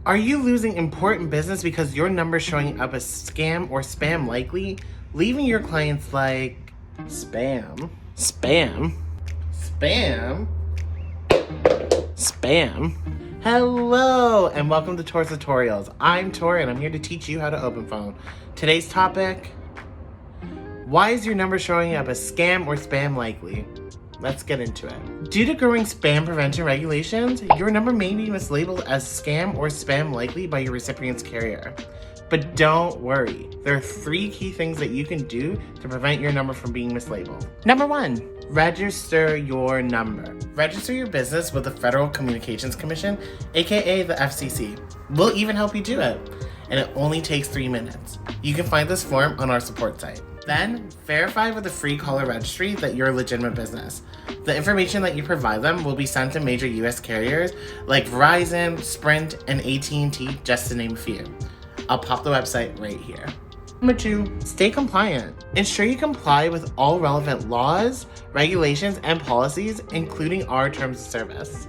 Are you losing important business because your number showing up as scam or spam likely, leaving your clients like spam, spam, spam, spam? Hello and welcome to Taur's Tutorials. I'm Taur and I'm here to teach you how to open phone. Today's topic: why is your number showing up as scam or spam likely? Let's get into it. Due to growing spam prevention regulations, your number may be mislabeled as scam or spam likely by your recipient's carrier. But don't worry, there are 3 key things that you can do to prevent your number from being mislabeled. Number 1, register your number. Register your business with the Federal Communications Commission, aka the FCC. We'll even help you do it, and it only takes 3 minutes. You can find this form on our support site. Then, verify with a free caller registry that you're a legitimate business. The information that you provide them will be sent to major US carriers like Verizon, Sprint, and AT&T, just to name a few. I'll pop the website right here. Number 2, stay compliant. Ensure you comply with all relevant laws, regulations, and policies, including our terms of service.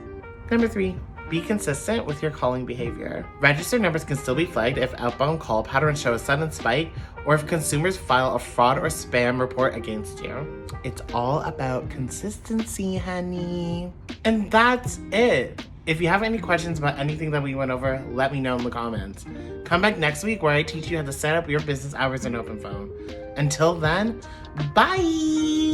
Number 3, be consistent with your calling behavior. Registered numbers can still be flagged if outbound call patterns show a sudden spike or if consumers file a fraud or spam report against you. It's all about consistency, honey. And that's it. If you have any questions about anything that we went over, let me know in the comments. Come back next week where I teach you how to set up your business hours in open phone. Until then, bye!